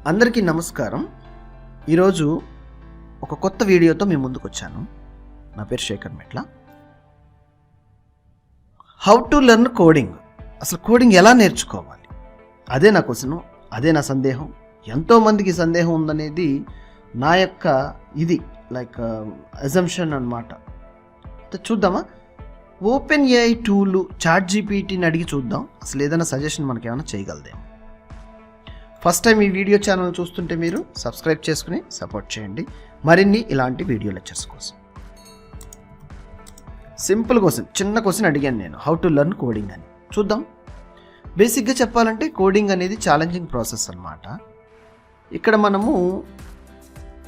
అందరికీ నమస్కారం. ఈరోజు ఒక కొత్త వీడియోతో మీ ముందుకు వచ్చాను. నా పేరు శేఖర్ మెట్ల. హౌ టు లెర్న్ కోడింగ్, అసలు కోడింగ్ ఎలా నేర్చుకోవాలి, అదే నా క్వశ్చన్, అదే నా సందేహం. ఎంతోమందికి సందేహం ఉందనేది నా యొక్క అజంప్షన్ అన్నమాట. చూద్దామా, ఓపెన్ ఏఐ టూల్ ChatGPTని అడిగి చూద్దాం అసలు ఏదైనా సజెషన్ మనకి ఏమైనా చేయగలదేమో. ఫస్ట్ టైం ఈ వీడియో ఛానల్ చూస్తుంటే మీరు సబ్స్క్రైబ్ చేసుకుని సపోర్ట్ చేయండి మరిన్ని ఇలాంటి వీడియో లెక్చర్స్ కోసం. సింపుల్ క్వశ్చన్, చిన్న క్వశ్చన్ అడిగాను నేను, హౌ టు లెర్న్ కోడింగ్ అని. చూద్దాం. బేసిక్గా చెప్పాలంటే కోడింగ్ అనేది ఛాలెంజింగ్ ప్రాసెస్ అన్నమాట. ఇక్కడ మనము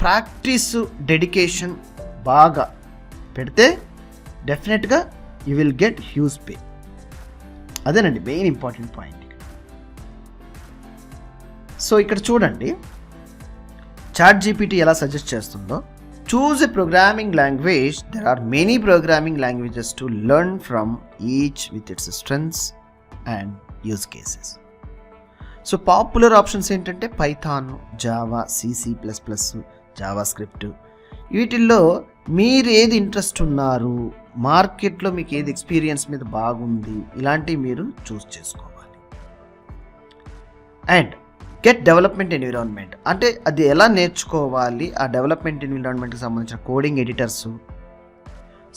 ప్రాక్టీస్, డెడికేషన్ బాగా పెడితే డెఫినెట్గా you will get huge pay. అదేనండి మెయిన్ ఇంపార్టెంట్ పాయింట్. సో ఇక్కడ చూడండి, ChatGPT ఎలా సజెస్ట్ చేస్తుందో. Choose a programming language. There are many programming languages to learn from, each with its strengths and use cases. So popular options ఏంటంటే Python, Java, C++, JavaScript. వీటిల్లో మీరు ఏది interest ఉన్నారు, మార్కెట్లో మీకు ఏది ఎక్స్పీరియన్స్ మీద బాగుంది, ఇలాంటివి మీరు చూస్ చేసుకోవాలి. అండ్ గెట్ డెవలప్మెంట్ ఎన్విరాన్మెంట్, అంటే అది ఎలా నేర్చుకోవాలి, ఆ డెవలప్మెంట్ ఎన్విరాన్మెంట్కి సంబంధించిన coding editors,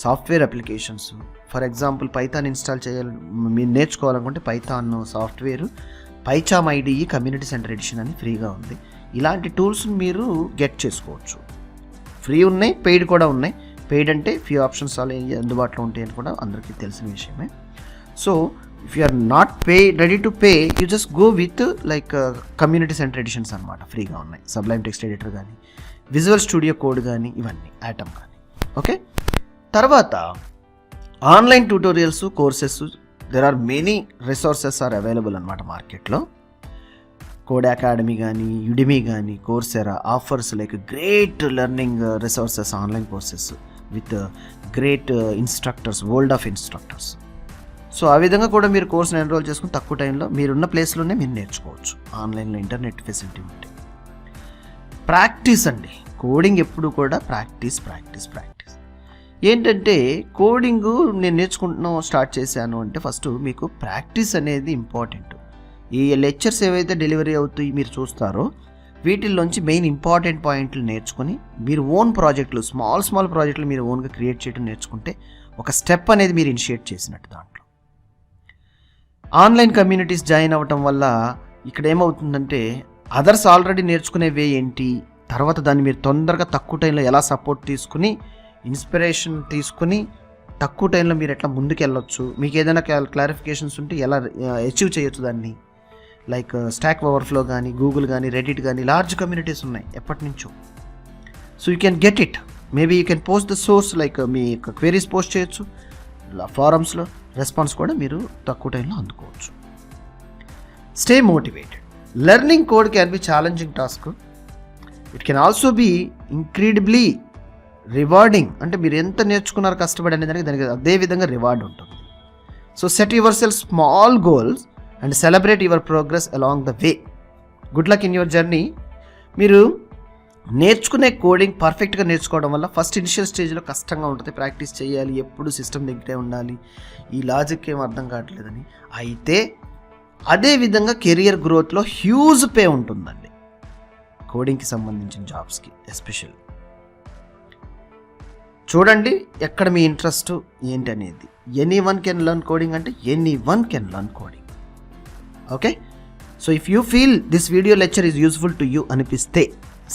software applications. For example Python install చేయాలి మీరు నేర్చుకోవాలనుకుంటే Python software, PyCharm IDE community centre edition అని ఫ్రీగా ఉంది. ఇలాంటి టూల్స్ మీరు గెట్ చేసుకోవచ్చు. ఫ్రీ ఉన్నాయి, పెయిడ్ కూడా ఉన్నాయి. పెయిడ్ అంటే ఫ్యూ ఆప్షన్స్ అందుబాటులో ఉంటాయని కూడా అందరికీ తెలిసిన విషయమే. So if you are not ready to pay, you just go with community center editions అన్నమాట, ఫ్రీగా ఉన్నాయి. సబ్లైమ్ టెక్స్ట్ ఎడిటర్ కానీ, విజువల్ స్టూడియో కోడ్ కానీ, ఇవన్నీ ఆటమ్ కానీ. ఓకే, తర్వాత online tutorials, courses. There are many resources are available అన్నమాట మార్కెట్లో. కోడ్ అకాడమీ కానీ, యుడిమీ కానీ, Coursera offers great learning resources, online courses with great instructors, world of instructors. So ఆ విధంగా కూడా మీరు కోర్సును ఎన్రోల్ చేసుకుని తక్కువ టైంలో మీరున్న ప్లేస్లోనే మీరు నేర్చుకోవచ్చు. ఆన్లైన్లో ఇంటర్నెట్ ఫెసిలిటీ ఉంటే. ప్రాక్టీస్ అండి, కోడింగ్ ఎప్పుడు కూడా ప్రాక్టీస్. ఏంటంటే కోడింగ్ నేను నేర్చుకుంటున్నాను, స్టార్ట్ చేశాను అంటే ఫస్ట్ మీకు ప్రాక్టీస్ అనేది ఇంపార్టెంట్. ఈ లెక్చర్స్ ఏవైతే డెలివరీ అవుతాయి మీరు చూస్తారో వీటిల్లోంచి మెయిన్ ఇంపార్టెంట్ పాయింట్లు నేర్చుకుని మీరు ఓన్ ప్రాజెక్టులు, స్మాల్ ప్రాజెక్టులు మీరు ఓన్గా క్రియేట్ చేయడం నేర్చుకుంటే ఒక స్టెప్ అనేది మీరు ఇనిషియేట్ చేసినట్టు. దాంట్లో ఆన్లైన్ కమ్యూనిటీస్ జాయిన్ అవ్వటం వల్ల ఇక్కడ ఏమవుతుందంటే అదర్స్ ఆల్రెడీ నేర్చుకునే వే ఏంటి, తర్వాత దాన్ని మీరు తొందరగా తక్కువ టైంలో ఎలా సపోర్ట్ తీసుకుని, ఇన్స్పిరేషన్ తీసుకుని తక్కువ టైంలో మీరు ఎట్లా ముందుకు వెళ్ళొచ్చు, మీకు ఏదైనా క్లారిఫికేషన్స్ ఉంటే ఎలా అచీవ్ చేయొచ్చు దాన్ని. స్టాక్ ఓవర్ఫ్లో కానీ, గూగుల్ కానీ, రెడిట్ కానీ, లార్జ్ కమ్యూనిటీస్ ఉన్నాయి ఎప్పటి నుంచో. So you can get it. Maybe you can post the source, మీ యొక్క క్వెరీస్ పోస్ట్ చేయొచ్చు ఫారమ్స్లో. రెస్పాన్స్ కూడా మీరు తక్కువ టైంలో అందుకోవచ్చు. Stay motivated. Learning code can be challenging task. It can also be incredibly rewarding. అంటే మీరు ఎంత నేర్చుకున్నారు కష్టపడి అనేది దానికి అదే విధంగా రివార్డ్ ఉంటుంది. So set your self small goals and celebrate your progress along the way. Good luck in your journey. మీరు నేర్చుకునే కోడింగ్ పర్ఫెక్ట్గా నేర్చుకోవడం వల్ల ఫస్ట్ ఇనిషియల్ స్టేజ్లో కష్టంగా ఉంటుంది, ప్రాక్టీస్ చేయాలి, ఎప్పుడు సిస్టమ్ దగ్గరే ఉండాలి, ఈ లాజిక్ ఏం అర్థం కావట్లేదని. అయితే అదేవిధంగా కెరియర్ గ్రోత్లో హ్యూజ్ పే ఉంటుందండి కోడింగ్కి సంబంధించిన జాబ్స్కి ఎస్పెషల్లీ. చూడండి ఎక్కడ మీ ఇంట్రెస్ట్ ఏంటి అనేది. ఎనీవన్ కెన్ లెర్న్ కోడింగ్ అంటే anyone can learn coding. Okay, so if you feel this video lecture is useful to you అనిపిస్తే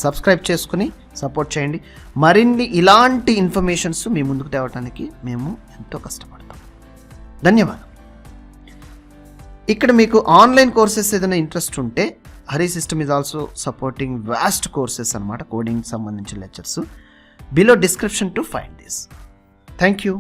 సబ్స్క్రైబ్ చేసుకుని సపోర్ట్ చేయండి. మరిన్ని ఇలాంటి ఇన్ఫర్మేషన్స్ మీ ముందుకు తేవడానికి మేము ఎంతో కష్టపడతాం. ధన్యవాదాలు. ఇక్కడ మీకు ఆన్లైన్ కోర్సెస్ ఏదైనా ఇంట్రెస్ట్ ఉంటే Hari system is also supporting vast courses అన్నమాట, కోడింగ్ సంబంధించిన lectures. Below description to find this. Thank you.